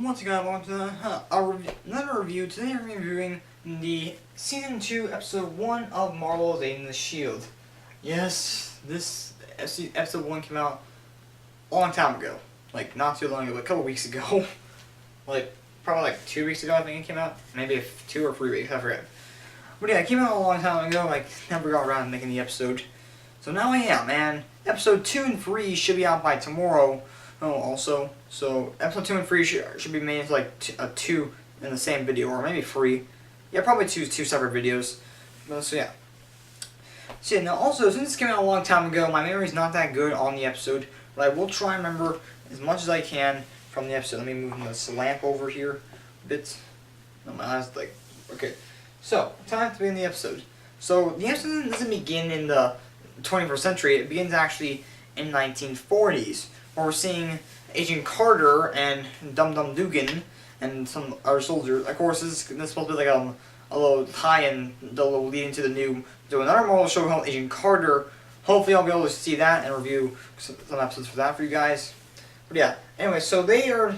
Once again, welcome to another review. Today I'm reviewing the Season 2, Episode 1 of Marvel's Agents of S.H.I.E.L.D. Yes, this Episode 1 came out a long time ago. Like, not too long ago, like a couple weeks ago. Like, probably like 2 weeks ago I think it came out. Maybe 2 or 3 weeks, I forget. But yeah, it came out a long time ago, like, never got around to making the episode. So now I am, man. Episode 2 and 3 should be out by tomorrow. Also, so episode 2 and 3 should be made into like 2 in the same video, or maybe 3. Yeah, probably two separate videos. So yeah. So yeah, now also, since this came out a long time ago, my memory's not that good on the episode, but I will try and remember as much as I can from the episode. Let me move this lamp over here a bit. No, my eyes like, okay. So, time to begin the episode. So, the episode doesn't begin in the 21st century, it begins actually in 1940s. Where we're seeing Agent Carter and Dum Dum Dugan and some other soldiers. Of course, this is supposed to be like a little tie-in, leading to another Marvel show called Agent Carter. Hopefully, I'll be able to see that and review some episodes for that for you guys. But yeah, anyway, so they are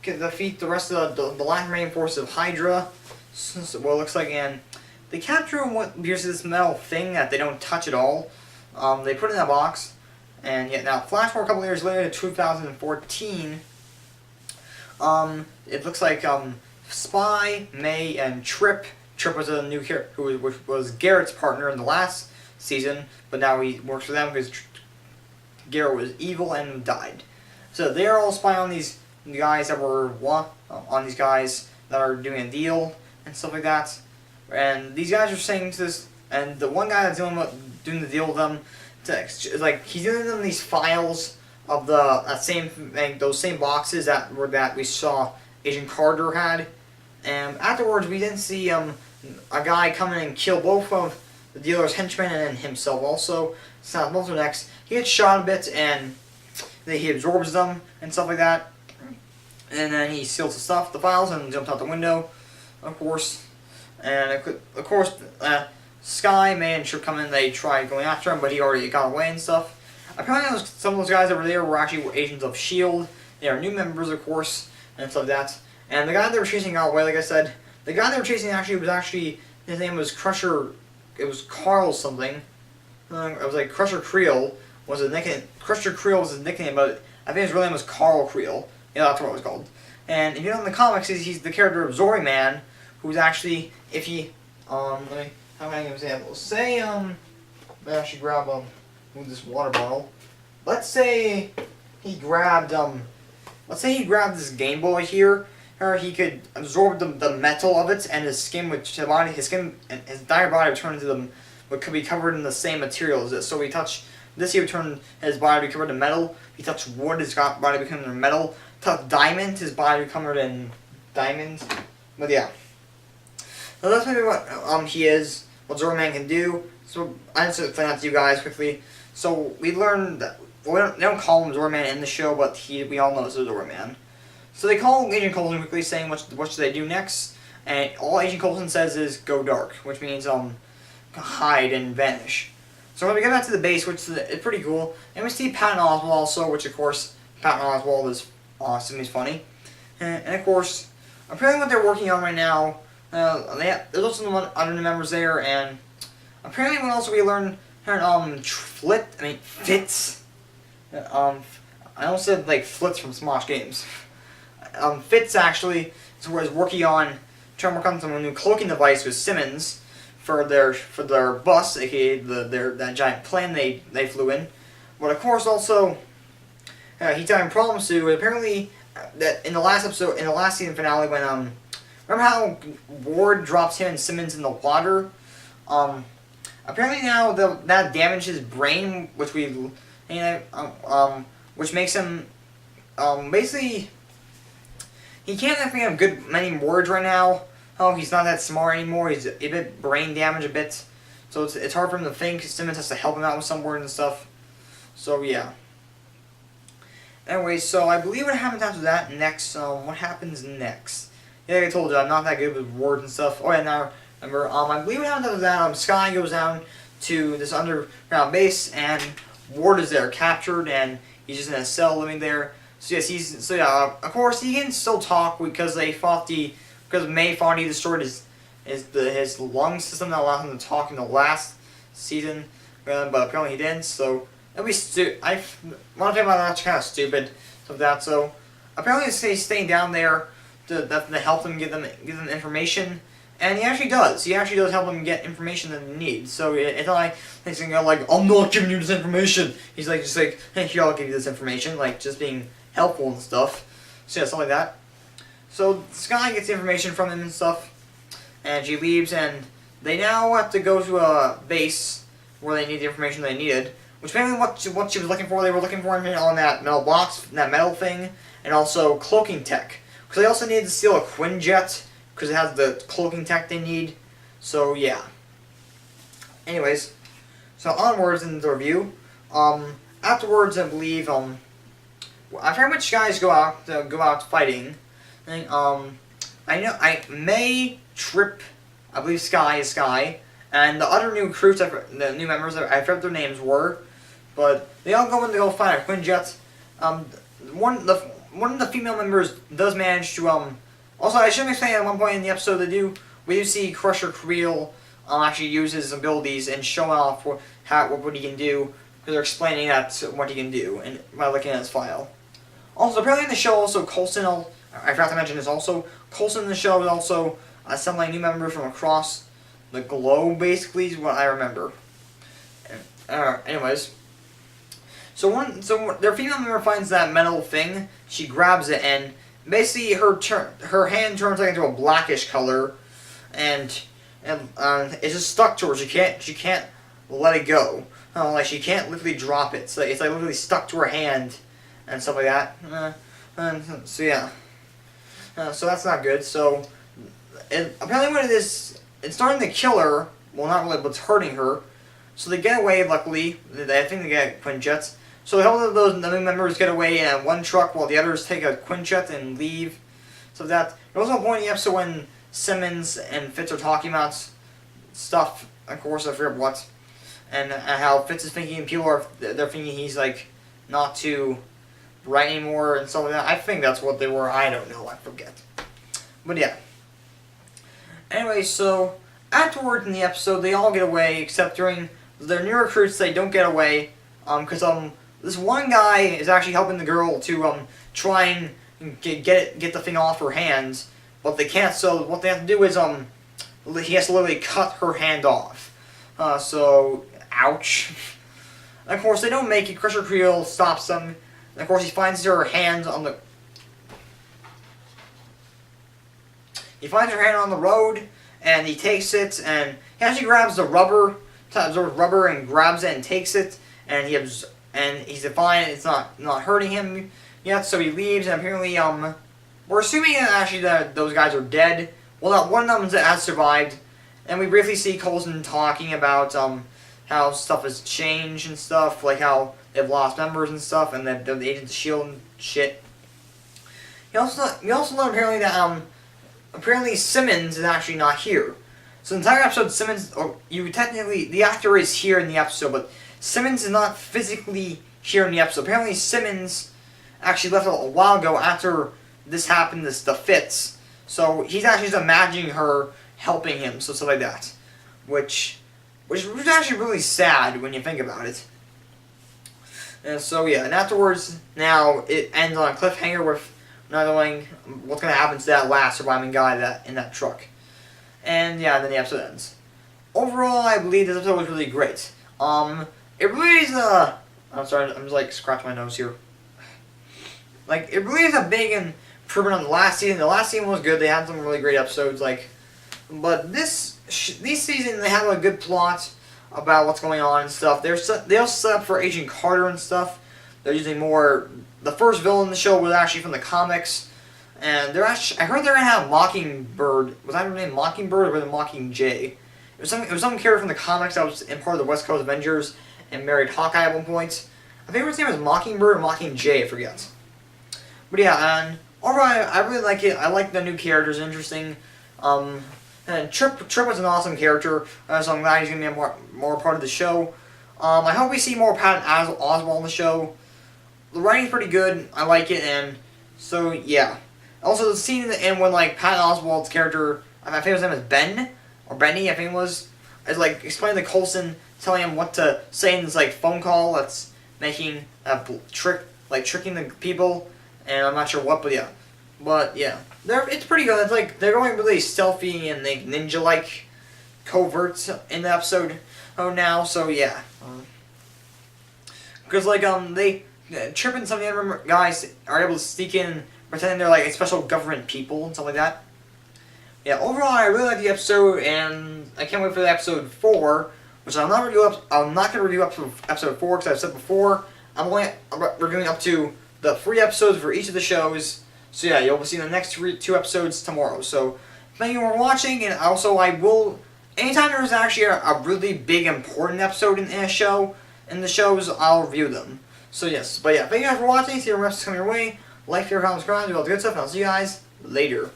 to defeat the rest of the last remaining force of Hydra. So what it looks like, and they capture what appears to this metal thing that they don't touch at all. They put it in a box. And yet now, flash forward a couple years later to 2014, it looks like Spy, May, and Trip. Trip was a new character who was Garrett's partner in the last season, but now he works for them because Garrett was evil and died. So they're all spying on these guys that were that are doing a deal and stuff like that. And these guys are saying to this, and the one guy that's doing the deal with them. Like he's giving them these files of those same boxes that we saw Agent Carter had, and afterwards we didn't see a guy come in and kill both of the dealer's henchmen and himself also. So both next he gets shot a bit and he absorbs them and stuff like that, and then he steals the files and jumps out the window, of course, and of course. Sky, May, and Trip come in, they tried going after him, but he already got away and stuff. Apparently some of those guys over there were actually agents of S.H.I.E.L.D. They are new members, of course, and stuff like that. And the guy they were chasing got away, like I said. The guy they were chasing his name was Crusher, it was Carl something. It was like Crusher Clrele was his nickname. Crusher Clrele was his nickname, but I think his real name was Carl Clrele. Yeah, that's what it was called. And if you know in the comics, he's the character of Zori Man, who's actually, if he, how can I give an example? Say, I should grab, move this water bottle. Let's say he grabbed this Game Boy here, or he could absorb the metal of it, and his entire body would turn into could be covered in the same material as this. So he touched this, he would turn his body to be covered in metal. He touched wood, his body would become in metal. Touched diamond, his body would be covered in diamonds. But yeah. So that's maybe what he is. What Zori Man can do. So I just explain that to you guys quickly. So we learned that they don't call him Zori Man in the show, but we all know this is Zori Man. So they call Agent Coulson quickly, saying what should they do next, and all Agent Coulson says is go dark, which means hide and vanish. So when we get back to the base, which is pretty cool, and we see Patton Oswalt also, which of course Patton Oswalt is awesome, he's funny, and of course apparently what they're working on right now. There's also some other members there, and apparently what else we learned, Fitz. I almost said like Flitz from Smosh Games. Fitz actually is working on trying to work on some new cloaking device with Simmons for their bus, aka that giant plane they flew in. But of course also he's having problems too. Apparently that in the last season finale when remember how Ward drops him and Simmons in the water? Apparently now that damaged his brain, which makes him basically he can't have many words right now. Oh, he's not that smart anymore. He's a bit brain damaged a bit, so it's hard for him to think. Simmons has to help him out with some words and stuff. So yeah. Anyway, so I believe what happens after that next. What happens next? Yeah, like I told you, I'm not that good with words and stuff. Oh yeah, now remember, I believe what happens after that, Sky goes down to this underground base, and Ward is there, captured, and he's just in a cell living there. So yes, of course he can still talk because May thought he destroyed his lung system that allowed him to talk in the last season, but apparently he didn't. So that'd be I want to think about that's kind of stupid. So apparently he's staying down there to help them give them information. And he actually does. He actually does help them get information that they need. So it's not like he's gonna go like, I'm not giving you this information. He's like, just like, hey, here, I'll give you this information. Like, just being helpful and stuff. So yeah, stuff like that. So Sky gets the information from him and stuff. And she leaves, and they now have to go to a base where they need the information they needed. Which apparently what she was looking for, they were looking for on that metal box, that metal thing, and also cloaking tech. Because they also needed to steal a Quinjet, because it has the cloaking tech they need. So yeah. Anyways, so onwards in the review. Afterwards, I believe after which guys go out fighting. May, Trip, I believe Sky, and the other new recruits, the new members, I forgot their names were, but they all go in to go fight a Quinjet. One of the female members does manage to Also, I should explain at one point in the episode we do see Carl Clrele actually use his abilities and show off what he can do, because they're explaining what he can do and by looking at his file. Also, apparently in the show, also Coulson, I forgot to mention this also, Coulson in the show is also assembling new members from across the globe, basically, is what I remember. Anyways. So their female member finds that metal thing, she grabs it, and basically her hand turns into a blackish color, and it's just stuck to her. She can't let it go. Like she can't literally drop it. So it's like literally stuck to her hand and stuff like that. So yeah. So that's not good. So apparently what it is, it's starting to kill her. Well, not really, but it's hurting her. So they get away. Luckily, I think they get Quinjets. So the whole of those new members get away in one truck while the others take a Quinjet and leave. So that there was a point in the episode when Simmons and Fitz are talking about stuff. Of course, I forget what, and how Fitz is thinking people they're thinking he's like not too bright anymore and stuff like that. I think that's what they were. I don't know. I forget. But yeah. Anyway, so afterwards in the episode, they all get away except during their new recruits. They don't get away because this one guy is actually helping the girl to try and get the thing off her hands, but they can't. So what they have to do is he has to literally cut her hand off. So ouch. And of course they don't make it. Carl Clrele stops them. And of course he finds her hand on the. He finds her hand on the road, and he takes it, and he actually grabs the rubber, and grabs it and takes it, and he's fine. It's not hurting him yet, so he leaves. And apparently, we're assuming actually that those guys are dead. Well, not one of them has survived, and we briefly see Coulson talking about how stuff has changed and stuff, like how they've lost members and stuff, and that the Agents of S.H.I.E.L.D. and shit. We also learn apparently that apparently Simmons is actually not here. So the entire episode, Simmons, the actor is here in the episode, but Simmons is not physically here in the episode. Apparently Simmons actually left a while ago after this happened, the Fitz. So he's actually just imagining her helping him, so stuff like that. Which is actually really sad when you think about it. And so yeah, and afterwards, now it ends on a cliffhanger with not knowing what's going to happen to that last surviving guy in that truck. And yeah, then the episode ends. Overall, I believe this episode was really great. It really is I'm sorry, I'm just like scratching my nose here. Like, it really is a big improvement on the last season. The last season was good. They had some really great episodes, but this season they have a good plot about what's going on and stuff. They also set up for Agent Carter and stuff. They're using more. The first villain in the show was actually from the comics, and I heard they're gonna have Mockingbird. Was that her name, Mockingbird, or was it Mockingjay? It was some character from the comics that was in part of the West Coast Avengers and married Hawkeye at one point. I think his name was Mockingbird or Mockingjay, I forget. But yeah, and overall, I really like it. I like the new characters, interesting. And Trip was an awesome character, so I'm glad he's gonna be a more part of the show. I hope we see more Patton Oswalt in the show. the writing's pretty good. I like it, and so yeah. Also, the scene in the end when like Patton Oswalt's character, I think his name is Ben or Benny, I think it was, is like explaining to Coulson, telling him what to say in this like phone call that's making a tricking the people, and I'm not sure what, but yeah, it's pretty good. It's like they're going really stealthy and like ninja-like coverts in the episode. Oh, now, so yeah, because like they Trip and some of the other guys are able to sneak in, pretending they're like special government people and stuff like that. Yeah, overall, I really like the episode, and I can't wait for the episode 4, which I'm not going to review episode 4 because I've said before I'm reviewing up to the 3 episodes for each of the shows. So yeah, you'll be seeing the next 2 episodes tomorrow. So thank you for watching, and also I will, anytime there's actually a really big important episode in the shows, I'll review them. So yes, but yeah, thank you guys for watching. See you guys coming your way. Like, share, comment, subscribe, do all the good stuff, and I'll see you guys later.